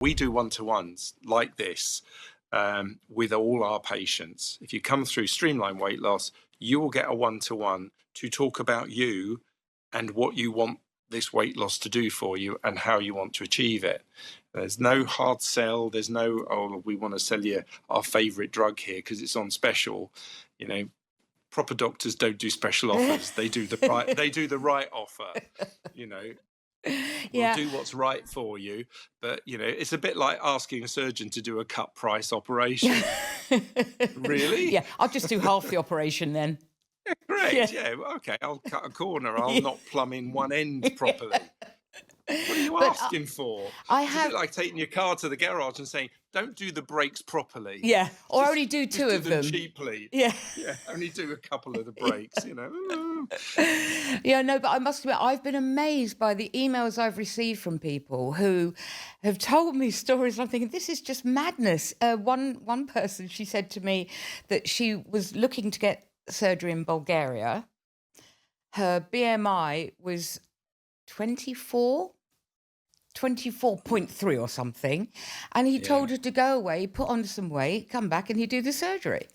We do one-to-ones like this with all our patients. If you come through Streamline Weight Loss, you will get a one-to-one to talk about you and what you want this weight loss to do for you and how you want to achieve it. There's no hard sell. There's no, oh, we want to sell you our favorite drug here because it's on special. You know, proper doctors don't do special offers. They do the right offer. You know, we'll do what's right for you. But, you know, it's a bit like asking a surgeon to do a cut price operation. Really? Yeah, I'll just do half the operation then. Great. Yeah. Okay. I'll cut a corner. I'll not plumb in one end properly. What are you asking for? It's a bit like taking your car to the garage and saying, don't do the brakes properly. Yeah, or only do two of them. Cheaply. Yeah. Yeah, only do a couple of the brakes, you know. Yeah, no, but I must admit, I've been amazed by the emails I've received from people who have told me stories. I'm thinking, this is just madness. One person, she said to me that she was looking to get surgery in Bulgaria. Her BMI was 24.3 or something, and he told her to go away, put on some weight, come back, and he'd do the surgery.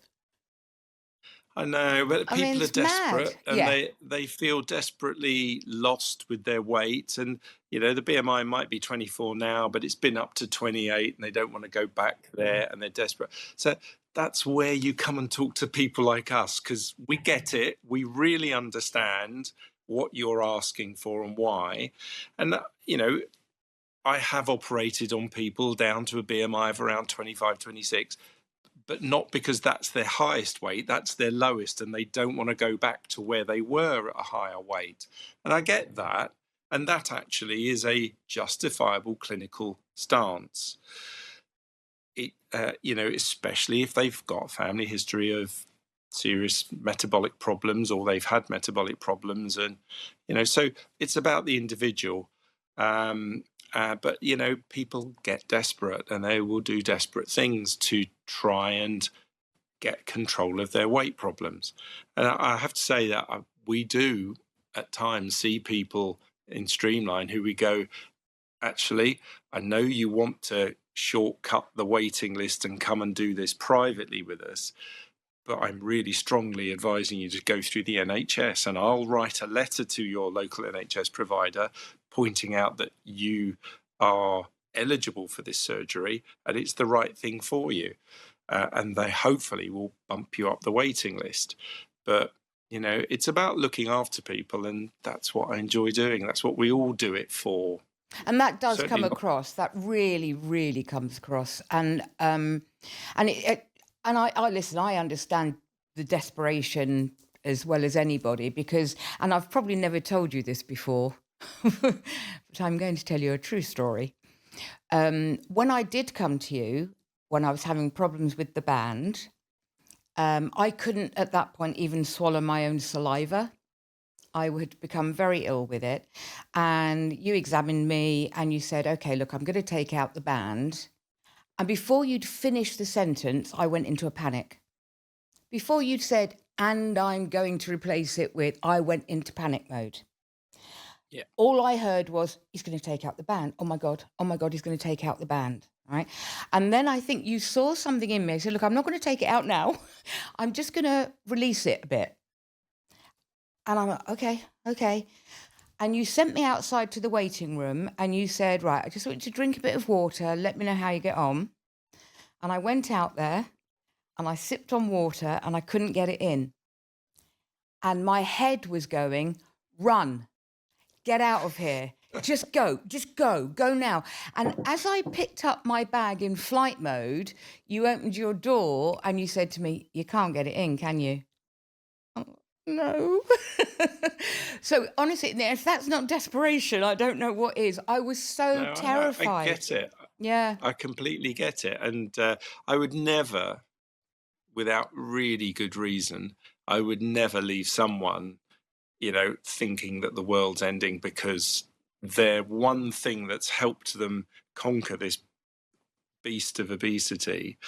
I know, but people are desperate, and they feel desperately lost with their weight. And, you know, the BMI might be 24 now, but it's been up to 28, and they don't want to go back there, and they're desperate. So that's where you come and talk to people like us, because we get it. We really understand what you're asking for and why. And, you know, I have operated on people down to a BMI of around 25, 26, but not because that's their highest weight, that's their lowest, and they don't want to go back to where they were at a higher weight. And I get that. And that actually is a justifiable clinical stance. You know, especially if they've got a family history of serious metabolic problems, or they've had metabolic problems. And, you know, so it's about the individual. But, you know, people get desperate, and they will do desperate things to try and get control of their weight problems. And I have to say that we do at times see people in Streamline who we go, actually, I know you want to shortcut the waiting list and come and do this privately with us, but I'm really strongly advising you to go through the NHS, and I'll write a letter to your local NHS provider pointing out that you are eligible for this surgery and it's the right thing for you. And they hopefully will bump you up the waiting list. But, you know, it's about looking after people, and that's what I enjoy doing. That's what we all do it for. And that does come across. That really, really comes across. And I listen, I understand the desperation as well as anybody, because, and I've probably never told you this before, but I'm going to tell you a true story. When I did come to you, when I was having problems with the band, I couldn't at that point even swallow my own saliva. I would become very ill with it. And you examined me and you said, okay, look, I'm going to take out the band. And before you'd finished the sentence, I went into a panic. Before you'd said, and I'm going to replace it with, I went into panic mode. Yeah. All I heard was, he's going to take out the band. Oh my God, he's going to take out the band. Right. And then I think you saw something in me. I said, look, I'm not going to take it out now. I'm just going to release it a bit. And I'm like, okay. And you sent me outside to the waiting room and you said, right, I just want you to drink a bit of water. Let me know how you get on. And I went out there and I sipped on water and I couldn't get it in. And my head was going, run, get out of here. Just go now. And as I picked up my bag in flight mode, you opened your door and you said to me, you can't get it in, can you? No. So honestly, if that's not desperation, I don't know what is. I was so terrified. I get it. Yeah. I completely get it. And I would never, without really good reason, I would never leave someone, you know, thinking that the world's ending because their one thing that's helped them conquer this beast of obesity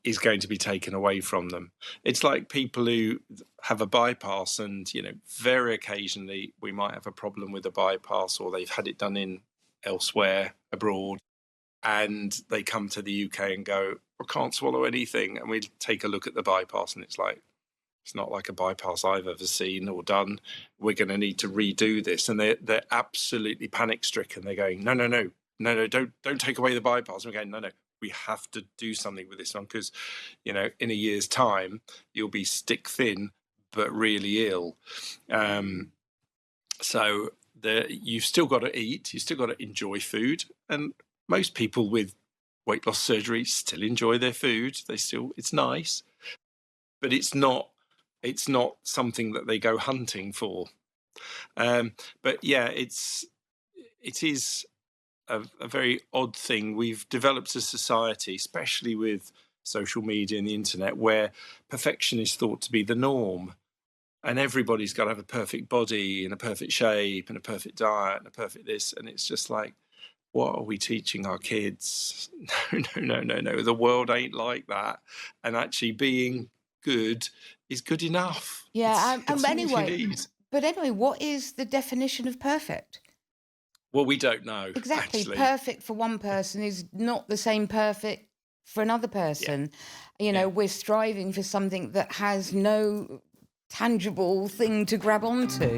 is going to be taken away from them. It's like people who have a bypass and, you know, very occasionally we might have a problem with a bypass or they've had it done in elsewhere abroad. and they come to the UK and go, I can't swallow anything. And we take a look at the bypass, and it's like, it's not like a bypass I've ever seen or done. We're going to need to redo this. And they're absolutely panic stricken. They're going, no, don't take away the bypass. And we're going, no, we have to do something with this one, because, in a year's time, you'll be stick thin, but really ill. So you've still got to eat, you've still got to enjoy food. And most people with weight loss surgery still enjoy their food. It's nice, but it's not something that they go hunting for. But yeah, it is a very odd thing. We've developed a society, especially with social media and the internet, where perfection is thought to be the norm. And everybody's got to have a perfect body and a perfect shape and a perfect diet and a perfect this. And it's just like, what are we teaching our kids? No. The world ain't like that. And actually being good is good enough. Yeah. It's all you Anyway, need. but anyway, what is the definition of perfect? Well, we don't know. Exactly. Actually. Perfect for one person is not the same perfect for another person. We're striving for something that has no tangible thing to grab onto.